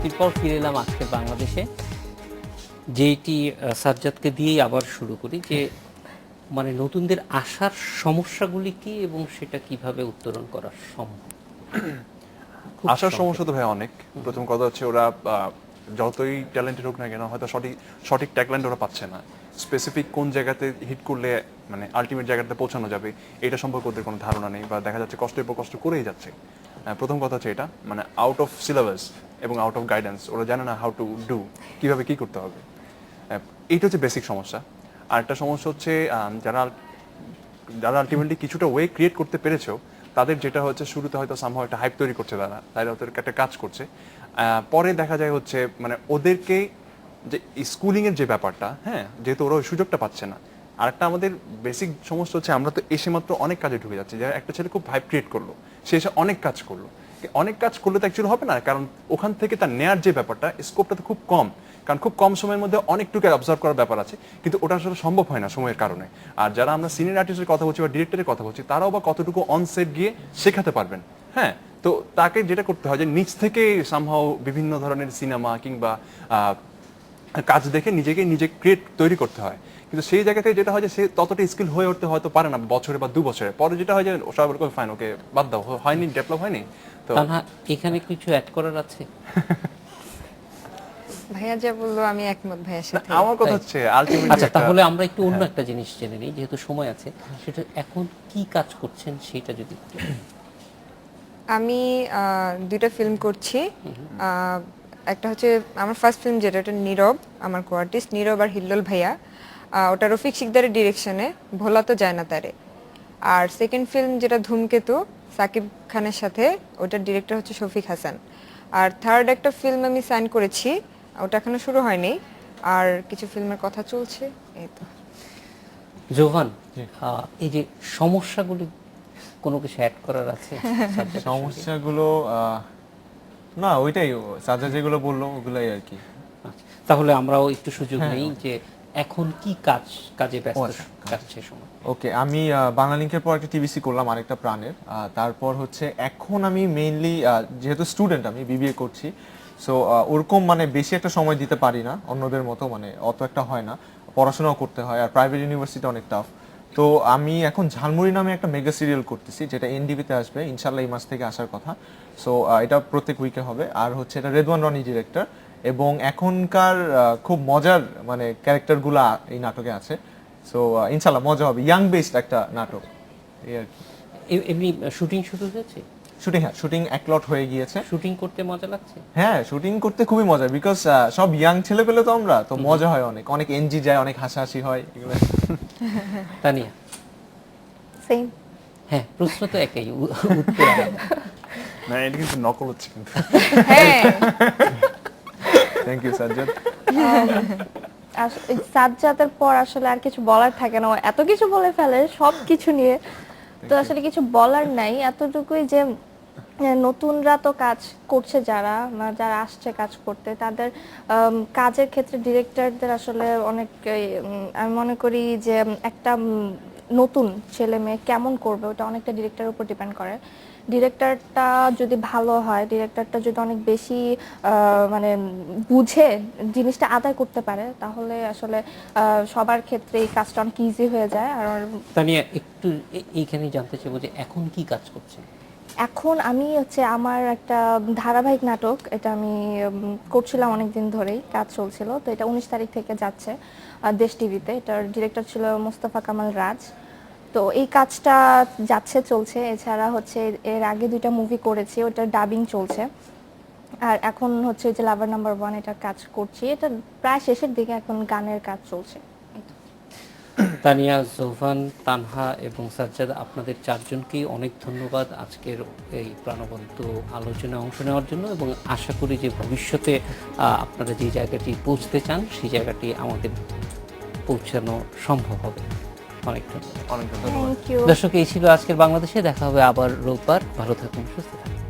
বিরতির পর ফিরে এলাম আজকে বাংলাদেশে, যেটি সাজ্জাদকে দিয়েই আবার শুরু করি যে মানে নতুনদের আসার সমস্যাগুলি কি এবং সেটা কিভাবে উত্তরণ করা সম্ভব। আসার সমস্যা তো ভাই অনেক। প্রথম কথা হচ্ছে ওরা যতই ট্যালেন্টেড হোক না কেন হয়তো সঠিক ট্যাগল্যান্ড ওরা পাচ্ছে না। স্পেসিফিক কোন জায়গাতে হিট করলে মানে আলটিমেট জায়গাতে পৌঁছানো যাবে এটা সম্পর্কে ওদের কোনো ধারণা নেই, বা দেখা যাচ্ছে কষ্টের পর কষ্ট করেই যাচ্ছে। প্রথম কথা হচ্ছে এটা, মানে আউট অফ সিলেবাস এবং আউট অফ গাইডেন্স, ওরা জানে না হাউ টু ডু, কিভাবে কি করতে হবে। এইটা হচ্ছে বেসিক সমস্যা। আর একটা সমস্যা হচ্ছে যারা আলটিমেটলি কিছুটা ওয়ে ক্রিয়েট করতে পেরেছো তাদের যেটা হচ্ছে শুরুতে হয়তো সামহাও একটা হাইপ তৈরি করছে, তারা ওদের একটা কাজ করছে। পরে দেখা যায় হচ্ছে মানে ওদেরকে যে স্কুলিং এর যে ব্যাপারটা, হ্যাঁ, যেহেতু ওরা ওই সুযোগটা পাচ্ছে না। আর একটা আমাদের বেসিক সমস্যা হচ্ছে আমরা তো এসে মাত্র অনেক কাজে ঢুকে যাচ্ছি। যারা একটা ছেলে খুব হাইপ ক্রিয়েট করলো, সে এসে অনেক কাজ করলো, অনেক কাজ করলে তো অ্যাকচুয়ালি হবে না, কারণ ওখান থেকে তার নেয়ার যে ব্যাপারটা, স্কোপটা তো খুব কম, কারণ খুব কম সময়ের মধ্যে অনেকটুকু অবজার্ভ করার ব্যাপার আছে, কিন্তু ওটা আসলে সম্ভব হয় না সময়ের কারণে। আর যারা আমরা সিনিয়র আর্টিস্টের কথা বলছি বা ডিরেক্টরের কথা বলছি, তারাও বা কতটুকু অনসেট গিয়ে শেখাতে পারবেন। হ্যাঁ, তো তাকে যেটা করতে হয় যে নিজ থেকে সামহাও বিভিন্ন ধরনের সিনেমা কিংবা কাজ দেখে নিজে ক্রিয়েট তৈরি করতে হয়। কিন্তু সেই জায়গা থেকে যেটা হয় যে সে ততটা স্কিল হয়ে উঠতে হয়তো পারে না বছরে বা 2 বছরে পরে, যেটা হয় যে সবাই বলে ফাইন, ওকে বাদ দাও, হয়নি, ডেভেলপ হয়নি। তো এখানে কিছু অ্যাড করার আছে? ভাইয়া যা বললো আমি একমত ভাইয়ার সাথে। আমার কথা হচ্ছে আলটিমেটলি আচ্ছা, তাহলে আমরা একটু অন্য একটা জিনিস জেনে নিই, যেহেতু সময় আছে। সেটা এখন কি কাজ করছেন সেটা যদি একটু। আমি দুইটা ফিল্ম করছি। একটা হচ্ছে আমার ফার্স্ট ফিল্ম, যেটা ওটা নীরব, আমার কো আর্টিস্ট নীরব আর হিল্লোল ভাইয়া। ওটা রফিক শিকদারের ডিরেকশনে, ভোলা তো যায় না তারে। আর সেকেন্ড ফিল্ম যেটা ধূমকেতু, সাকিব খানের সাথে, ওটার ডিরেক্টর হচ্ছে শফিক হাসান। আর থার্ড একটা ফিল্ম আমি সাইন করেছি, ওটা এখনো শুরু হয়নি, আর কিছু ফিল্মের কথা চলছে, এই তো। জোহান, এই যে সমস্যাগুলি কোনো কিছু অ্যাড করার আছে? সমস্যাগুলো না, ওইটাই সাজা যেগুলো বললো ওগুলাই আর কি। আচ্ছা, তাহলে আমরাও একটু সুযোগ নেই যে এখন কি কাজে ব্যস্ত কাটছে সময়। ওকে, আমি বাংলালিংকের পর একটা টিভিসি করলাম আরেকটা প্রাণের। তারপর হচ্ছে এখন আমি মেইনলি যেহেতু স্টুডেন্ট, আমি বিবিএ করছি, সো ওরকম মানে বেশি একটা সময় দিতে পারি না অন্যদের মতো, মানে অত একটা হয় না, পড়াশোনাও করতে হয়, আর প্রাইভেট ইউনিভার্সিটি অনেক টাফ। তো আমি এখন ঝালমুড়ি নামে একটা মেগা সিরিয়াল করতেছি, যেটা এনডিবিতে আসবে ইনশাল্লাহ, এই মাস থেকে আসার কথা। সো এটা প্রত্যেক উইকে হবে। আর হচ্ছে এটা রেদওয়ান রনি ডিরেক্টর, এবং এখনকার খুব মজার মানে ক্যারেক্টারগুলা এই নাটকে আছে। সো ইনশাল্লাহ মজা হবে, ইয়াং বেসড একটা নাটক এই আর কি। এমনি শুটিং শুরু হয়েছে? শুটিং এক লট হয়ে গিয়েছে। শুটিং করতে মজা লাগছে? হ্যাঁ, শুটিং করতে খুবই মজা, বিকজ সব ইয়াং ছেলে পেলে তো আমরা, তো মজা হয়, অনেক অনেক এনজি যায়, অনেক হাসাহাসি হয় এগুলো। তানিয়া? সেম। হ্যাঁ, প্রশ্ন তো একই, উত্তর না, এটা কিন্তু নকল হচ্ছে কিন্তু। হ্যাঁ, থ্যাংক ইউ সাজ্জাদ। সাজ্জাদের পর আসলে আর কিছু বলার থাকে না, ও এত কিছু বলে ফেলে সব কিছু নিয়ে, তো আসলে কিছু বলার নাই। এতটুকুই যে নতুনরা তো কাজ করছে, যারা আসছে কাজ করতে, তাদের কাজের ক্ষেত্রে ডিরেক্টরদের আসলে অনেক আমি মনে করি যে একটা নতুন ছেলে মেয়ে কেমন করবে ওটা অনেকটা ডিরেক্টরের উপর ডিপেন্ড করে। ডিরেক্টরটা যদি ভালো হয়, ডিরেক্টরটা যদি অনেক বেশি মানে বুঝে জিনিসটা আদায় করতে পারে, তাহলে আসলে সবার ক্ষেত্রে এই কাজটা অনেক ইজি হয়ে যায়। আর তানিয়া, একটু এইখানেই জানতে চাইবো যে এখন কি কাজ করছে? এখন আমি হচ্ছে আমার একটা ধারাবাহিক নাটক, এটা আমি করছিলাম অনেকদিন ধরেই, কাজ চলছিল, তো এটা 19 তারিখ থেকে যাচ্ছে দেশ টিভিতে। এটার ডিরেক্টর ছিল মোস্তফা কামাল রাজ। তো এই কাজটা যাচ্ছে, চলছে। এছাড়া হচ্ছে এর আগে 2টা মুভি করেছি, ওটার ডাবিং চলছে। আর এখন হচ্ছে যে লাভার নাম্বার 1, এটা কাজ করছি, এটা প্রায় শেষের দিকে, এখন গানের কাজ চলছে। তানিয়া, জোভান, তানহা এবং সাজ্জাদ, আপনাদের চারজনকেই অনেক ধন্যবাদ আজকের এই প্রাণবন্ত আলোচনায় অংশ নেওয়ার জন্য, এবং আশা করি যে ভবিষ্যতে আপনারা যে জায়গাটি পৌঁছতে চান সেই জায়গাটি আমাদের পৌঁছানো সম্ভব হবে। অনেক ধন্যবাদ। অনেক ধন্যবাদ। Thank you. দর্শক, এই ছিল আজকের বাংলাদেশে। দেখা হবে আবার রোববার। ভালো থাকুন, সুস্থ থাকুন।